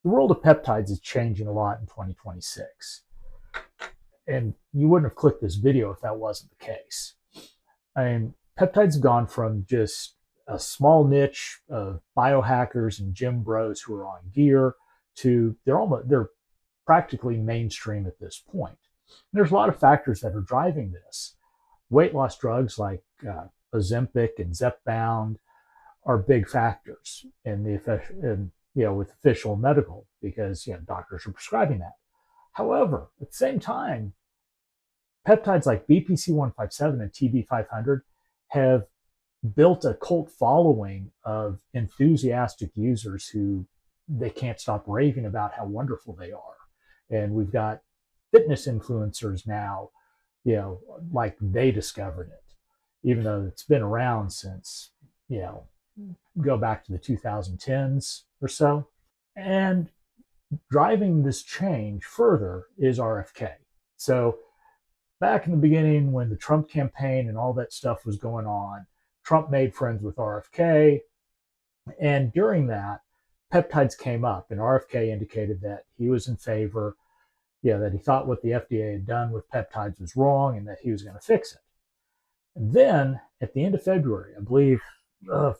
The world of peptides is changing a lot in 2026. And you wouldn't have clicked this video if that wasn't the case. I mean, peptides have gone from just a small niche of biohackers and gym bros who are on gear to they're practically mainstream at this point. And there's a lot of factors that are driving this. Weight loss drugs like Ozempic and Zepbound are big factors in with official medical because doctors are prescribing that. However, at the same time, peptides like BPC 157 and TB 500 have built a cult following of enthusiastic users who they can't stop raving about how wonderful they are. And we've got fitness influencers now, like they discovered it, even though it's been around since, go back to the 2010s or so. And driving this change further is RFK. So back in the beginning, when the Trump campaign and all that stuff was going on, Trump made friends with RFK. And during that, peptides came up, and RFK indicated that he was in favor, that he thought what the FDA had done with peptides was wrong and that he was going to fix it. And then at the end of February, I believe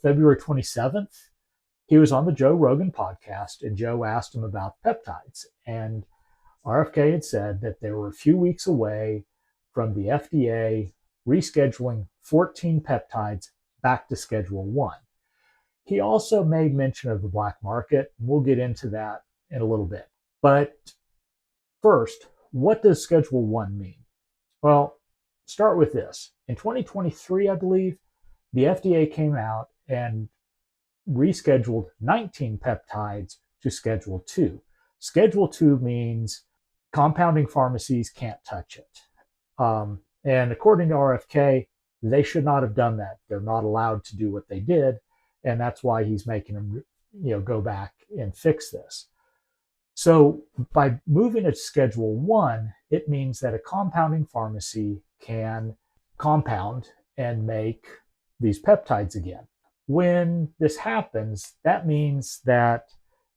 February 27th, he was on the Joe Rogan podcast, and Joe asked him about peptides. And RFK had said that they were a few weeks away from the FDA rescheduling 14 peptides back to Schedule 1. He also made mention of the black market. We'll get into that in a little bit. But first, what does Schedule 1 mean? Well, start with this. In 2023, I believe, the FDA came out and rescheduled 19 peptides to Schedule 2. Schedule 2 means compounding pharmacies can't touch it. And according to RFK, they should not have done that. They're not allowed to do what they did. And that's why he's making them, go back and fix this. So by moving it to Schedule 1, it means that a compounding pharmacy can compound and make these peptides again. When this happens, that means that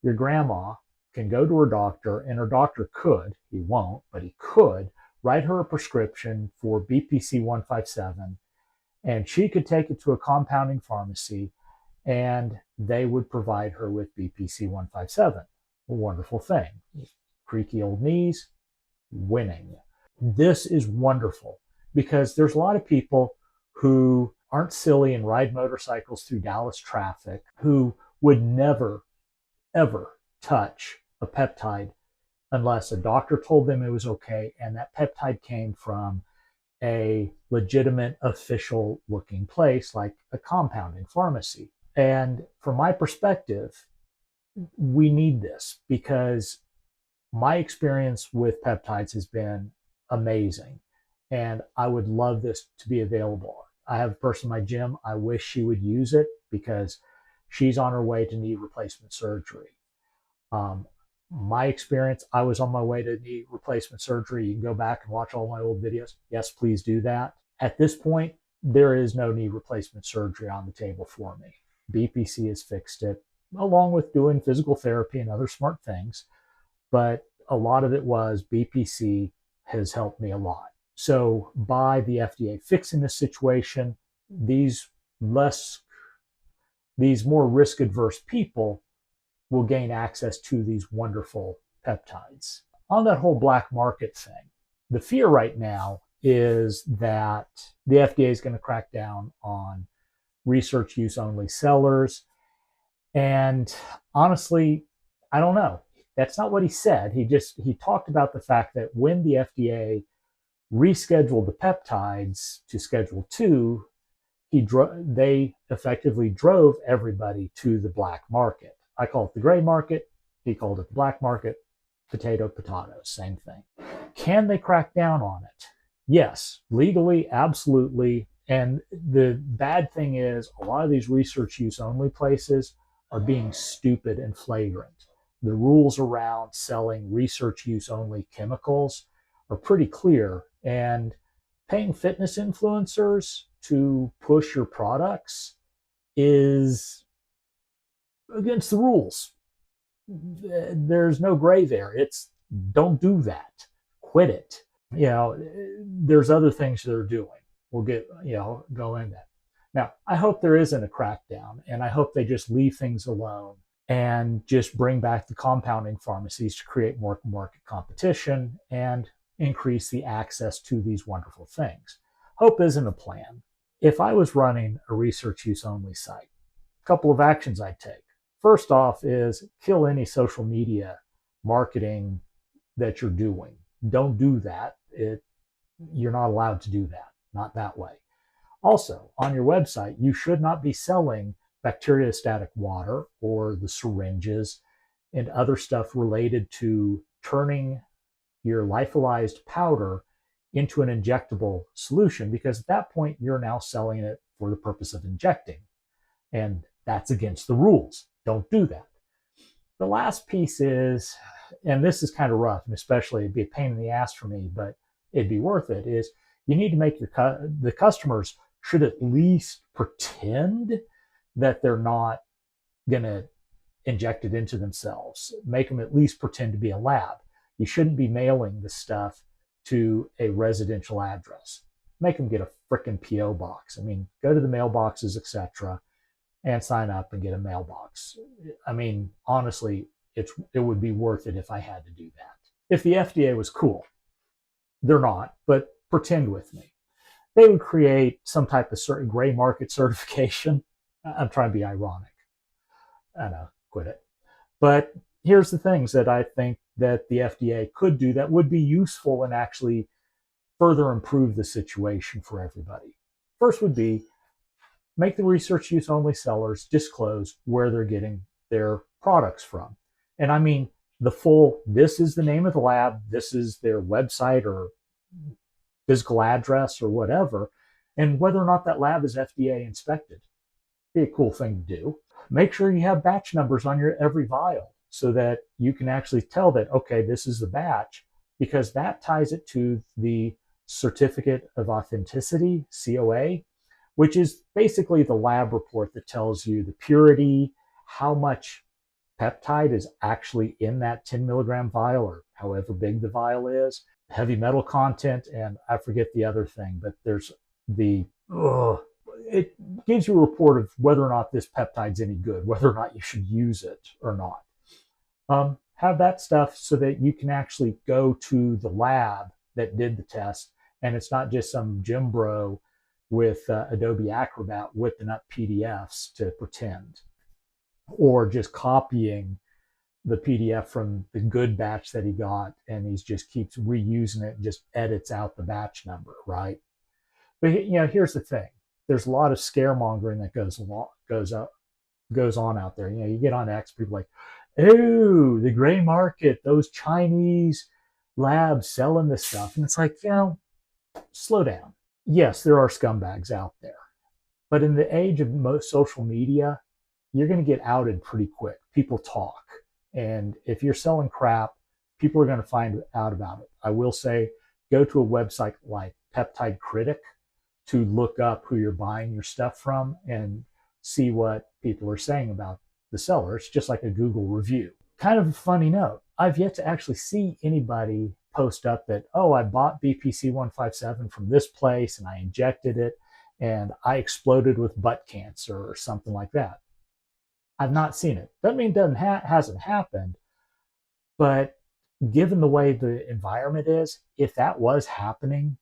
your grandma can go to her doctor, and her doctor could, he won't, but he could write her a prescription for BPC 157, and she could take it to a compounding pharmacy, and they would provide her with BPC 157. A wonderful thing. Creaky old knees, winning. This is wonderful because there's a lot of people who aren't silly and ride motorcycles through Dallas traffic who would never, ever touch a peptide unless a doctor told them it was okay and that peptide came from a legitimate official looking place like a compounding pharmacy. And from my perspective, we need this because my experience with peptides has been amazing. And I would love this to be available. I have a person in my gym. I wish she would use it because she's on her way to knee replacement surgery. My experience, I was on my way to knee replacement surgery. You can go back and watch all my old videos. Yes, please do that. At this point, there is no knee replacement surgery on the table for me. BPC has fixed it, along with doing physical therapy and other smart things. But a lot of it was BPC has helped me a lot. So by the FDA fixing this situation, these more risk adverse people will gain access to these wonderful peptides. On that whole black market thing, the fear right now is that the FDA is going to crack down on research use only sellers. And honestly, I don't know. That's not what he said. He talked about the fact that when the FDA rescheduled the peptides to Schedule 2, they effectively drove everybody to the black market. I call it the gray market. He called it the black market. Potato, same thing. Can they crack down on it? Yes, legally, absolutely. And the bad thing is a lot of these research use only places are being stupid and flagrant. The rules around selling research use only chemicals are pretty clear, and paying fitness influencers to push your products is against the rules. there's no gray there. It's don't do that. Quit it. You know, there's other things they're doing. We'll get, go in that. Now, I hope there isn't a crackdown, and I hope they just leave things alone and just bring back the compounding pharmacies to create more market competition and increase the access to these wonderful things. Hope isn't a plan. If I was running a research use only site, a couple of actions I'd take. First off is kill any social media marketing that you're doing. Don't do that. You're not allowed to do that. Not that way. Also, on your website, you should not be selling bacteriostatic water or the syringes and other stuff related to turning your lyophilized powder into an injectable solution, because at that point you're now selling it for the purpose of injecting. And that's against the rules. Don't do that. The last piece is, and this is kind of rough, and especially it'd be a pain in the ass for me, but it'd be worth it, is you need to make the customers should at least pretend that they're not going to inject it into themselves. Make them at least pretend to be a lab. You shouldn't be mailing the stuff to a residential address. Make them get a frickin' PO box. I mean, go to the mailboxes, etc., and sign up and get a mailbox. I mean, honestly, it would be worth it if I had to do that. If the FDA was cool, they're not, but pretend with me. They would create some type of certain gray market certification. I'm trying to be ironic. I know, quit it. But here's the things that I think that the FDA could do that would be useful and actually further improve the situation for everybody. First would be make the research use only sellers disclose where they're getting their products from. And I mean the full, this is the name of the lab, this is their website or physical address or whatever, and whether or not that lab is FDA inspected. Be a cool thing to do. Make sure you have batch numbers on your every vial so that you can actually tell that, okay, this is the batch, because that ties it to the Certificate of Authenticity, COA, which is basically the lab report that tells you the purity, how much peptide is actually in that 10 milligram vial or however big the vial is, heavy metal content, and I forget the other thing, but there's it gives you a report of whether or not this peptide's any good, whether or not you should use it or not. Have that stuff so that you can actually go to the lab that did the test, and it's not just some gym bro with Adobe Acrobat whipping up PDFs to pretend, or just copying the PDF from the good batch that he got, and he just keeps reusing it and just edits out the batch number, right? But here's the thing: there's a lot of scaremongering that goes on out there. You get on X, people like, oh, the gray market, those Chinese labs selling this stuff, and it's like, slow down. Yes, there are scumbags out there, but in the age of most social media, you're going to get outed pretty quick. People talk. And if you're selling crap, people are going to find out about it. I will say, go to a website like Peptide Critic to look up who you're buying your stuff from and see what people are saying about the seller. It's just like a Google review. Kind of a funny note, I've yet to actually see anybody post up that, oh, I bought BPC 157 from this place and I injected it and I exploded with butt cancer or something like that. I've not seen it. Doesn't mean it hasn't happened, but given the way the environment is, if that was happening,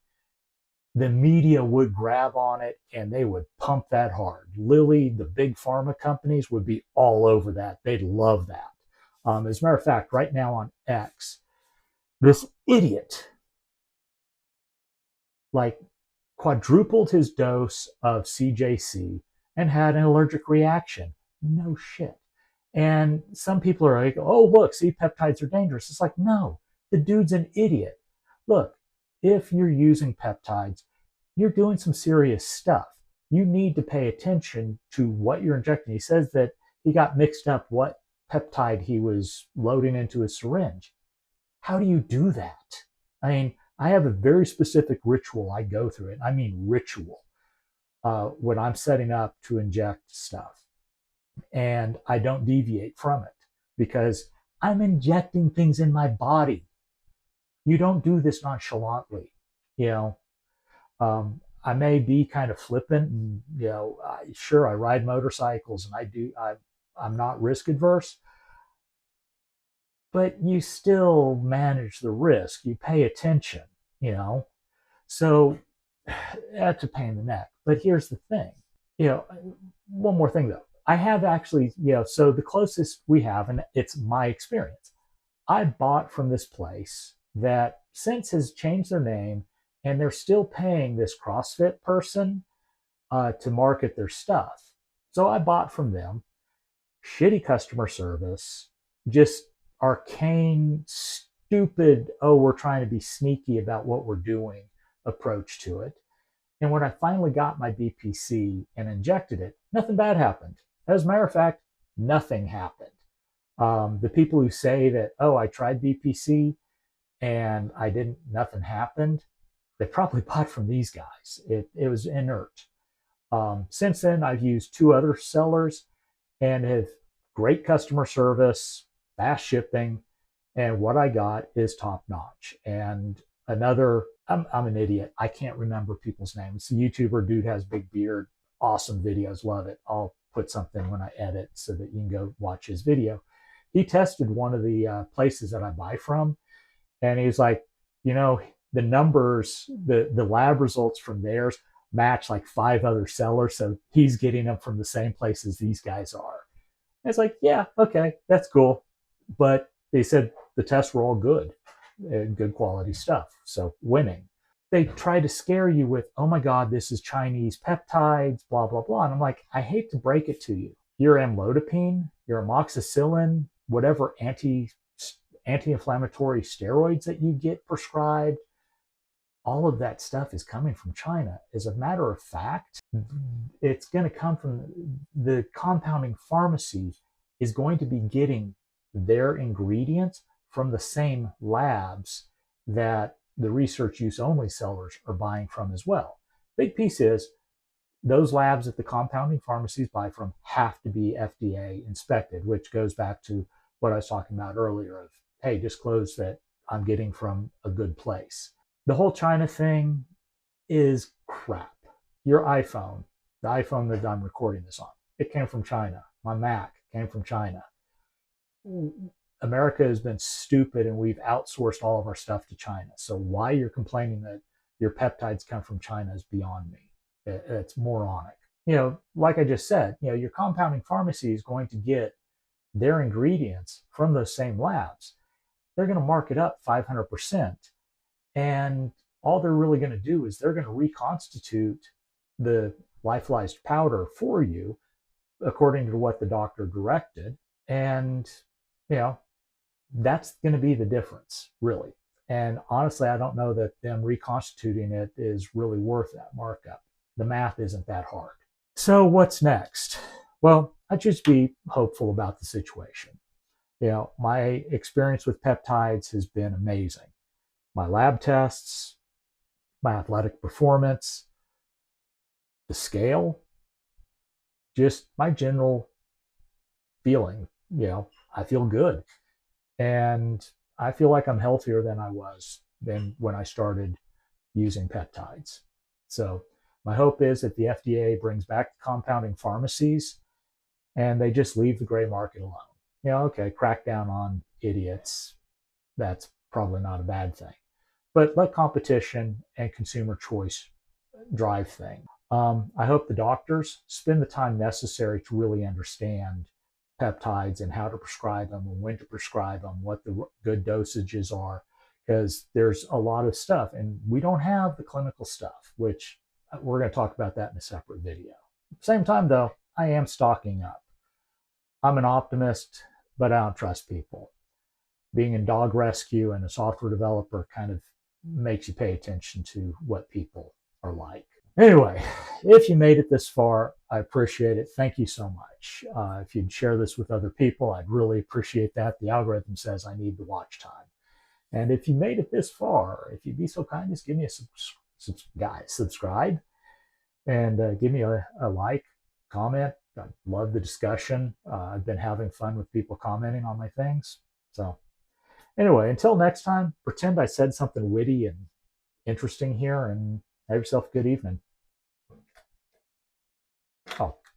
the media would grab on it and they would pump that hard. Lilly, the big pharma companies, would be all over that. They'd love that. As a matter of fact, right now on X, this idiot quadrupled his dose of CJC and had an allergic reaction. No shit. And some people are like, oh, look, see, peptides are dangerous. It's like, no, the dude's an idiot. Look, if you're using peptides, you're doing some serious stuff. You need to pay attention to what you're injecting. He says that he got mixed up what peptide he was loading into his syringe. How do you do that? I mean, I have a very specific ritual I go through it. I mean ritual when I'm setting up to inject stuff. And I don't deviate from it because I'm injecting things in my body. You don't do this nonchalantly. You know, I may be kind of flippant, and sure, I ride motorcycles, and I'm not risk adverse, but you still manage the risk. You pay attention, you know. So that's a pain in the neck. But here's the thing, you know, one more thing though. I have actually, so the closest we have, and it's my experience, I bought from this place that since has changed their name, and they're still paying this CrossFit person to market their stuff. So I bought from them. Shitty customer service, just arcane, stupid, oh, we're trying to be sneaky about what we're doing approach to it. And when I finally got my BPC and injected it, nothing bad happened. As a matter of fact, nothing happened. The people who say that, oh, I tried BPC and nothing happened, they probably bought from these guys. It was inert. Since then, I've used 2 other sellers and have great customer service, fast shipping, and what I got is top notch. And another, I'm an idiot. I can't remember people's names. The YouTuber dude has big beard, awesome videos, love it. I'll put something when I edit so that you can go watch his video. He tested one of the places that I buy from, and he's like, the numbers, the lab results from theirs match like 5 other sellers, so he's getting them from the same place as these guys are. And it's like, yeah, okay, that's cool. But they said the tests were all good, good quality stuff. So winning. They try to scare you with, oh my God, this is Chinese peptides, blah, blah, blah. And I'm like, I hate to break it to you. Your amlodipine, your amoxicillin, whatever anti-inflammatory steroids that you get prescribed, all of that stuff is coming from China. As a matter of fact, it's going to come from the compounding pharmacy is going to be getting their ingredients from the same labs that the research use only sellers are buying from as well. Big piece is those labs that the compounding pharmacies buy from have to be FDA inspected, which goes back to what I was talking about earlier of, hey, disclose that I'm getting from a good place. The whole China thing is crap. Your iPhone, the iPhone that I'm recording this on, it came from China. My Mac came from China. America has been stupid and we've outsourced all of our stuff to China. So why you're complaining that your peptides come from China is beyond me. It's moronic. Like I just said, your compounding pharmacy is going to get their ingredients from those same labs. They're going to mark it up 500%. And all they're really going to do is they're going to reconstitute the lyophilized powder for you according to what the doctor directed. And, that's going to be the difference, really. And honestly, I don't know that them reconstituting it is really worth that markup. The math isn't that hard. So what's next? Well, I just be hopeful about the situation. My experience with peptides has been amazing. My lab tests, my athletic performance, the scale, just my general feeling, I feel good. And I feel like I'm healthier than I was than when I started using peptides. So my hope is that the FDA brings back the compounding pharmacies and they just leave the gray market alone. Okay, crack down on idiots. That's probably not a bad thing. But let competition and consumer choice drive things. I hope the doctors spend the time necessary to really understand peptides and how to prescribe them and when to prescribe them, what the good dosages are, because there's a lot of stuff and we don't have the clinical stuff, which we're going to talk about that in a separate video. Same time though, I am stocking up. I'm an optimist, but I don't trust people. Being in dog rescue and a software developer kind of makes you pay attention to what people are like. Anyway, if you made it this far, I appreciate it. Thank you so much. If you'd share this with other people, I'd really appreciate that. The algorithm says I need the watch time. And if you made it this far, if you'd be so kind, just give me a subscribe and give me a like, comment, I love the discussion. I've been having fun with people commenting on my things. So anyway, until next time, pretend I said something witty and interesting here, and have yourself a good evening.